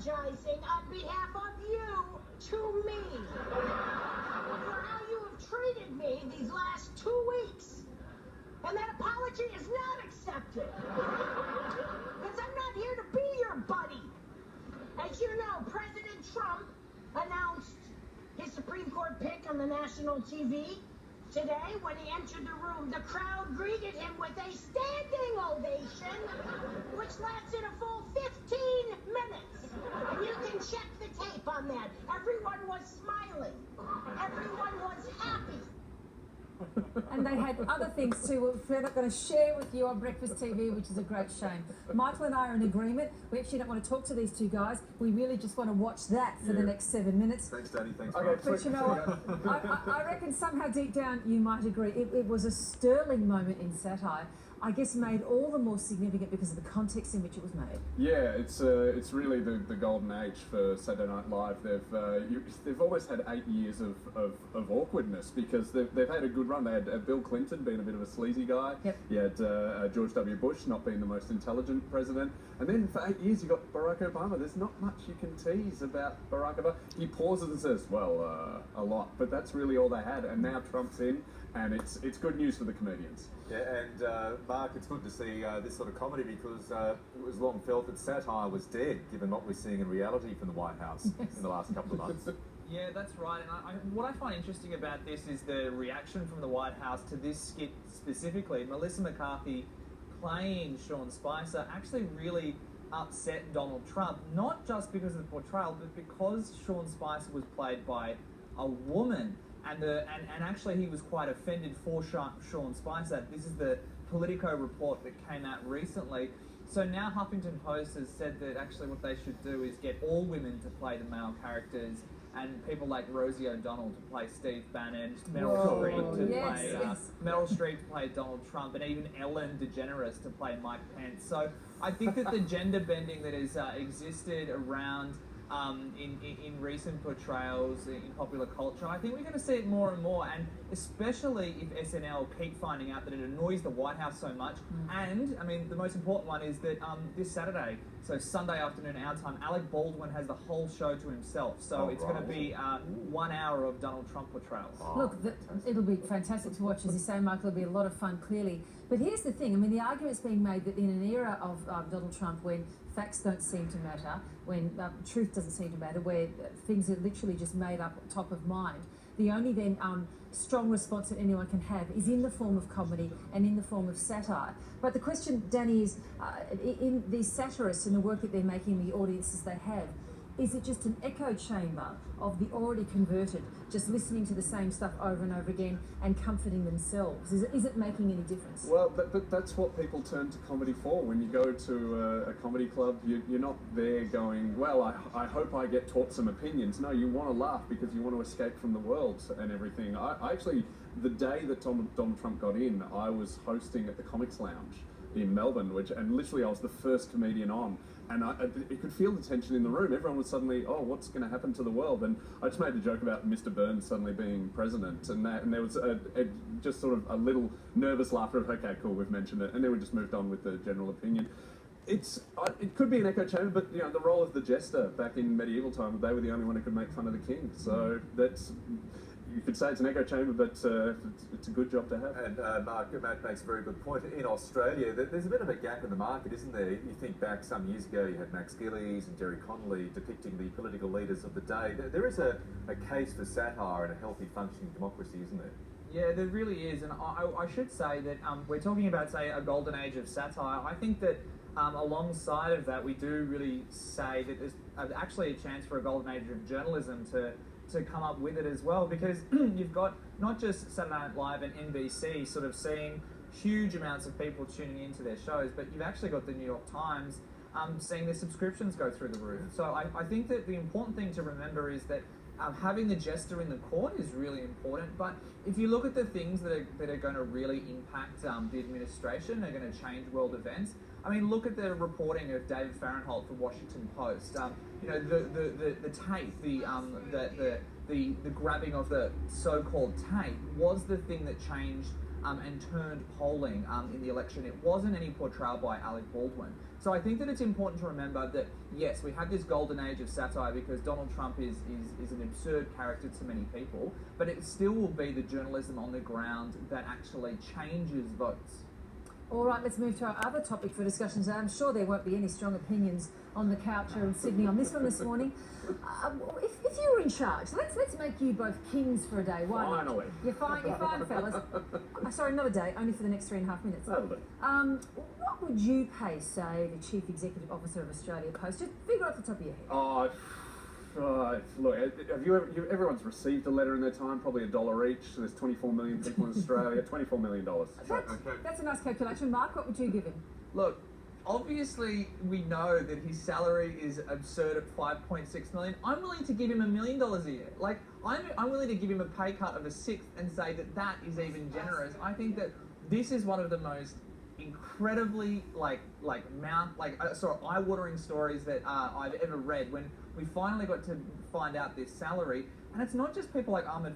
apologizing on behalf of you to me for how you have treated me these last 2 weeks. And that apology is not accepted. Because I'm not here to be your buddy. As you know, President Trump announced his Supreme Court pick on the national TV. Today, when he entered the room, the crowd greeted him with a standing ovation, which lasted a full 15 minutes. And you can check the tape on that. Everyone was smiling. Everyone was happy. And they had other things too, which we're not going to share with you on Breakfast TV, which is a great shame. Michael and I are in agreement. We actually don't want to talk to these two guys. We really just want to watch that for the next 7 minutes. Thanks, Danny. Thanks, okay, but you know what? I reckon somehow deep down you might agree. It was a sterling moment in satire. I guess made all the more significant because of the context in which it was made. Yeah, it's really the golden age for Saturday Night Live. They've almost had 8 years of awkwardness because they've had a good run. They had Bill Clinton being a bit of a sleazy guy. Yep. You had George W. Bush not being the most intelligent president. And then for 8 years you got Barack Obama. There's not much you can tease about Barack Obama. He pauses and says, well, a lot. But that's really all they had. And now Trump's in, and it's good news for the comedians. Yeah, and Mark, it's good to see this sort of comedy because it was long felt that satire was dead, given what we're seeing in reality from the White House in the last couple of months. Yeah, that's right. And what I find interesting about this is the reaction from the White House to this skit specifically. Melissa McCarthy playing Sean Spicer actually really upset Donald Trump, not just because of the portrayal, but because Sean Spicer was played by a woman. And actually he was quite offended for Sean Spicer. This is the Politico report that came out recently. So now Huffington Post has said that actually what they should do is get all women to play the male characters and people like Rosie O'Donnell to play Steve Bannon, Meryl Streep to play Donald Trump, and even Ellen DeGeneres to play Mike Pence. So I think that the gender bending that has existed around in recent portrayals in popular culture, I think we're going to see it more and more, and especially if SNL keep finding out that it annoys the White House so much. And, I mean, the most important one is that this Saturday, so Sunday afternoon our time, Alec Baldwin has the whole show to himself. So it's going to be 1 hour of Donald Trump portrayals. Look, it'll be fantastic to watch, as you say, Michael. It'll be a lot of fun, clearly. But here's the thing. I mean, the argument's being made that in an era of Donald Trump when facts don't seem to matter, when truth doesn't seem to matter, where things are literally just made up top of mind, the only then strong response that anyone can have is in the form of comedy and in the form of satire. But the question, Danny, is in these satirists and the work that they're making, the audiences they have, is it just an echo chamber of the already converted, just listening to the same stuff over and over again and comforting themselves? Is it making any difference? Well, but that's what people turn to comedy for. When you go to a comedy club, you're not there going, well, I hope I get taught some opinions. No, you want to laugh because you want to escape from the world and everything. I actually, the day that Donald Trump got in, I was hosting at the Comics Lounge in Melbourne, and literally I was the first comedian on. And you could feel the tension in the room. Everyone was suddenly, oh, what's going to happen to the world? And I just made a joke about Mr. Burns suddenly being president, and there was just sort of a little nervous laughter of, okay, cool, we've mentioned it, and then we just moved on with the general opinion. It could be an echo chamber, but you know, the role of the jester back in medieval time, they were the only one who could make fun of the king. So that's. You could say it's an echo chamber, but it's a good job to have. And Matt makes a very good point. In Australia, there's a bit of a gap in the market, isn't there? You think back some years ago, you had Max Gillies and Jerry Connolly depicting the political leaders of the day. There is a case for satire and a healthy functioning democracy, isn't there? Yeah, there really is. And I should say that we're talking about, say, a golden age of satire. I think that alongside of that, we do really say that there's actually a chance for a golden age of journalism to come up with it as well, because you've got not just Saturday Night Live and NBC sort of seeing huge amounts of people tuning into their shows, but you've actually got the New York Times seeing their subscriptions go through the roof. So I think that the important thing to remember is that having the jester in the court is really important, but if you look at the things that are going to really impact the administration, are going to change world events. I mean, look at the reporting of David Fahrenholt for Washington Post. You know, the tape, the grabbing of the so-called tape was the thing that changed and turned polling in the election. It wasn't any portrayal by Alec Baldwin. So I think that it's important to remember that, yes, we have this golden age of satire because Donald Trump is an absurd character to many people, but it still will be the journalism on the ground that actually changes votes. All right, let's move to our other topic for discussions. I'm sure there won't be any strong opinions on the couch here in Sydney on this one this morning. If you were in charge, let's make you both kings for a day. Why not? Finally. You're fine, fellas. Sorry, not a day, only for the next 3.5 minutes. Lovely. What would you pay, say, the Chief Executive Officer of Australia Post? Just figure off the top of your head. Look, everyone's received a letter in their time, probably $1 each. So there's 24 million people in Australia, $24 million. That's a nice calculation. Mark, what would you give him? Look, obviously we know that his salary is absurd at $5.6 million. I'm willing to give him $1 million a year. Like, I'm willing to give him a pay cut of a sixth and say that is even generous. I think that this is one of the most incredibly eye-watering stories that I've ever read when we finally got to find out this salary. And it's not just people like Ahmed